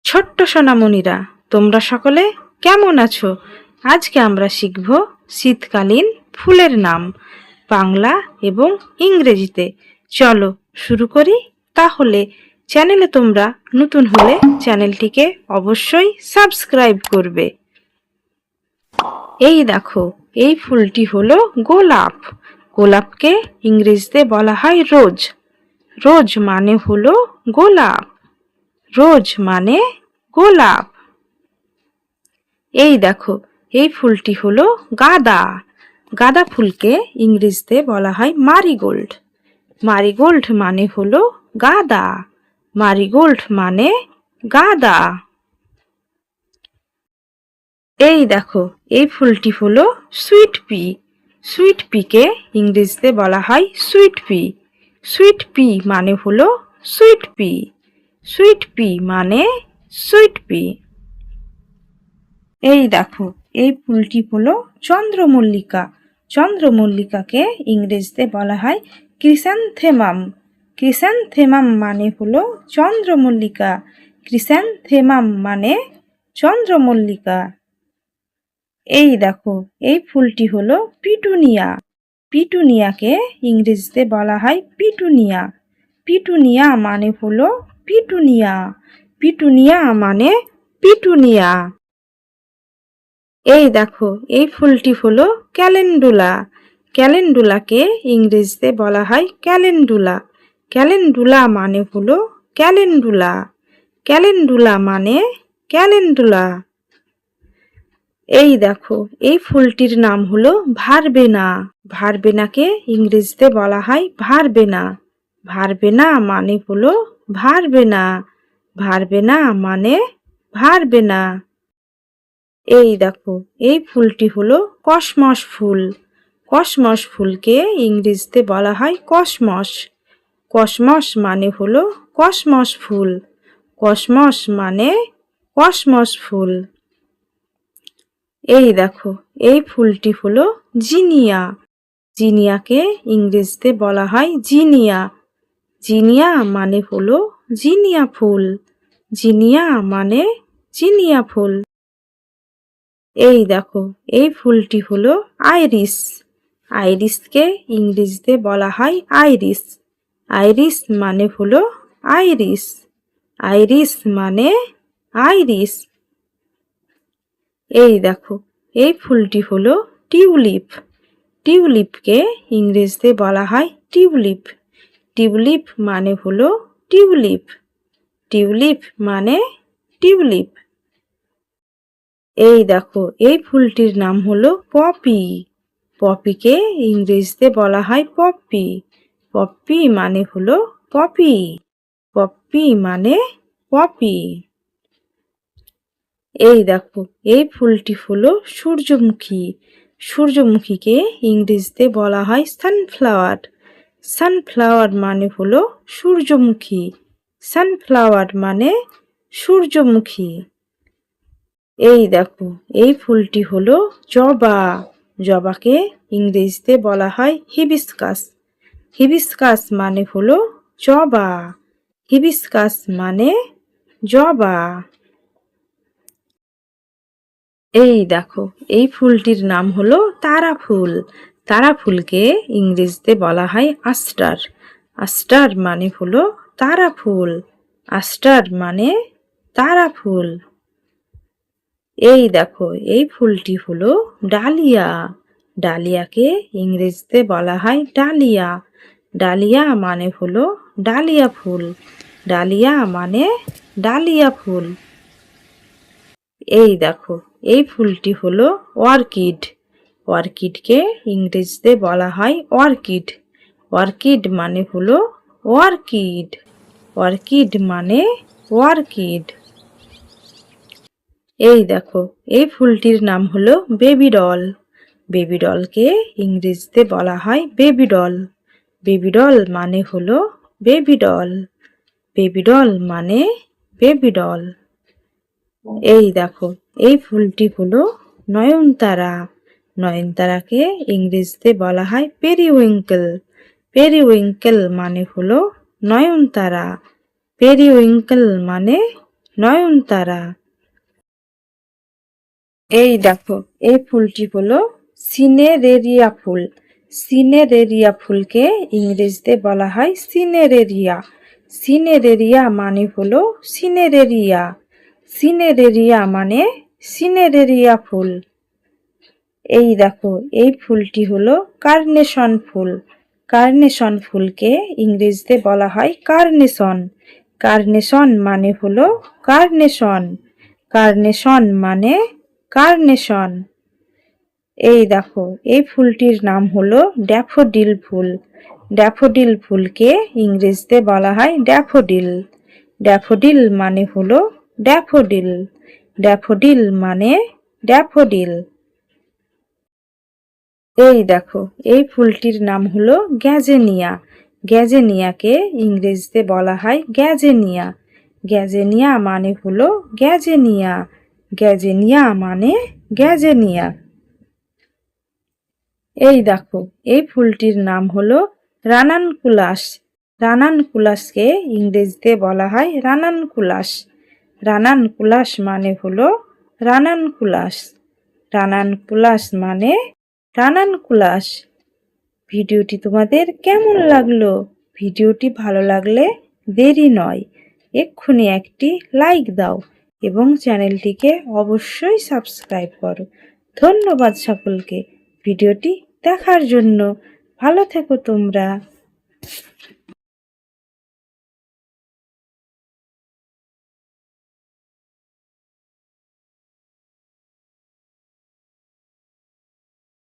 ছোট্ট সোনামণিরা, তোমরা সকলে কেমন আছো? আজকে আমরা শিখব শীতকালীন ফুলের নাম বাংলা এবং ইংরেজিতে। চলো শুরু করি। তাহলে চ্যানেলে তোমরা নতুন হলে চ্যানেলটিকে অবশ্যই সাবস্ক্রাইব করবে। এই দেখো, এই ফুলটি হলো গোলাপ। গোলাপকে ইংরেজিতে বলা হয় রোজ। রোজ মানে হলো গোলাপ। রোজ মানে গোলাপ। এই দেখো, এই ফুলটি হলো গাঁদা। গাঁদা ফুলকে ইংরেজিতে বলা হয় মারিগোল্ড। মারিগোল্ড মানে হলো গাঁদা। মারিগোল্ড মানে গাঁদা। এই দেখো, এই ফুলটি হলো সুইট পি। সুইট পিকে ইংরেজিতে বলা হয় সুইট পি। সুইট পি মানে হলো সুইট পি। সুইট পি মানে সুইট পি। এই দেখো, এই ফুলটি হলো চন্দ্রমল্লিকা। চন্দ্রমল্লিকাকে ইংরেজিতে বলা হয় ক্রিস্যান্থেমাম। ক্রিস্যান্থেমাম মানে হলো চন্দ্রমল্লিকা। ক্রিস্যান্থেমাম মানে চন্দ্রমল্লিকা। এই দেখো, এই ফুলটি হলো পিটুনিয়া। পিটুনিয়াকে ইংরেজিতে বলা হয় পিটুনিয়া। পিটুনিয়া মানে হলো পিটুনিয়া। পিটুনিয়া মানে পিটুনিয়া। এই দেখো, এই ফুলটি হলো ক্যালেন্ডুলা। ক্যালেন্ডুলাকে ইংরেজিতে বলা হয় ক্যালেন্ডুলা। ক্যালেন্ডুলা মানে হলো ক্যালেন্ডুলা। ক্যালেন্ডুলা মানে ক্যালেন্ডুলা। এই দেখো, এই ফুলটির নাম হলো ভারবেনা। ভারবেনাকে ইংরেজিতে বলা হয় ভারবেনা। ভারবেনা মানে হলো ভারবেনা। ভারবেনা মানে ভারবেনা। এই দেখো, এই ফুলটি হলো কসমস ফুল। কসমস ফুলকে ইংরেজিতে বলা হয় কসমস। কসমস মানে হলো কসমস ফুল। কসমস মানে কসমস ফুল। এই দেখো, এই ফুলটি হলো জিনিয়া। জিনিয়াকে ইংরেজিতে বলা হয় জিনিয়া। জিনিয়া মানে হলো জিনিয়া ফুল। জিনিয়া মানে জিনিয়া ফুল। এই দেখো, এই ফুলটি হলো আইরিস। আইরিসকে ইংরেজিতে বলা হয় আইরিস। আইরিস মানে হলো আইরিস। আইরিস মানে আইরিস। এই দেখো, এই ফুলটি হলো টিউলিপ। টিউলিপকে ইংরেজিতে বলা হয় টিউলিপ। টিউলিপ মানে হলো টিউলিপ। টিউলিপ মানে টিউলিপ। এই দেখো, এই ফুলটির নাম হলো পপি। পপিকে ইংরেজিতে বলা হয় পপি। পপি মানে হলো পপি। পপি মানে পপি। এই দেখো, এই ফুলটি হলো সূর্যমুখী। সূর্যমুখীকে ইংরেজিতে বলা হয় সানফ্লাওয়ার। সানফ্লাওয়ার মানে হলো সূর্যমুখী। সানফ্লাওয়ার মানে সূর্যমুখী। এই দেখো, এই ফুলটি হলো জবা। জবাকে ইংরেজিতে বলা হয় হিবিস্কাস। হিবিস্কাস মানে হলো জবা। হিবিস্কাস মানে জবা। এই দেখো, এই ফুলটির নাম হলো তারা ফুল। তারা ফুলকে ইংরেজিতে বলা হয় আস্টার। আস্টার মানে হলো তারা ফুল। আস্টার মানে তারা ফুল। এই দেখো, এই ফুলটি হলো ডালিয়া। ডালিয়াকে ইংরেজিতে বলা হয় ডালিয়া। ডালিয়া মানে হলো ডালিয়া ফুল। ডালিয়া মানে ডালিয়া ফুল। এই দেখো, এই ফুলটি হলো অর্কিড। অর্কিডকে ইংরেজিতে বলা হয় অর্কিড। অর্কিড মানে হলো অর্কিড। অর্কিড মানে অর্কিড। এই দেখো, এই ফুলটির নাম হলো বেবি ডল। বেবি ডলকে ইংরেজিতে বলা হয় বেবি ডল। বেবি ডল মানে হলো বেবি ডল। বেবি ডল মানে বেবি ডল। এই দেখো, এই ফুলটি হলো নয়নতারা। নয়নতারাকে ইংরেজিতে বলা হয় পেরিউইঙ্কেল। পেরিউইঙ্কেল মানে হলো নয়নতারা। পেরিউইঙ্কেল মানে নয়নতারা। এই দেখো, এই ফুলটি হলো সিনেরেরিয়া ফুল। সিনেরেরিয়া ফুলকে ইংরেজিতে বলা হয় সিনেরেরিয়া। সিনেরেরিয়া মানে হলো সিনেরেরিয়া। সিনেরেরিয়া মানে সিনেরেরিয়া ফুল। এই দেখো, এই ফুলটি হলো কার্নেশন ফুল। কার্নেশন ফুলকে ইংরেজিতে বলা হয় কার্নেশন। কার্নেশন মানে হলো কার্নেশন। কার্নেশন মানে কার্নেশন। এই দেখো, এই ফুলটির নাম হলো ড্যাফোডিল ফুল। ড্যাফোডিল ফুলকে ইংরেজিতে বলা হয় ড্যাফোডিল। ড্যাফোডিল মানে হলো ড্যাফোডিল। ড্যাফোডিল মানে ড্যাফোডিল। এই দেখো, এই ফুলটির নাম হলো গ্যাজেনিয়া। গ্যাজেনিয়াকে ইংরেজিতে বলা হয় গ্যাজেনিয়া। গ্যাজেনিয়া মানে হলো গ্যাজেনিয়া। গ্যাজেনিয়া মানে গ্যাজেনিয়া। এই দেখো, এই ফুলটির নাম হলো রানানকুলাস। রানানকুলাসকে ইংরেজিতে বলা হয় রানানকুলাস। রানানকুলাস মানে হলো রানানকুলাস। রানানকুলাস মানে রানানকুলাস। ভিডিওটি তোমাদের কেমন লাগলো? ভিডিওটি ভালো লাগলে দেরি নয়, এক্ষুনি একটি লাইক দাও এবং চ্যানেলটিকে অবশ্যই সাবস্ক্রাইব করো। ধন্যবাদ সকলকে ভিডিওটি দেখার জন্য। ভালো থেকো তোমরা।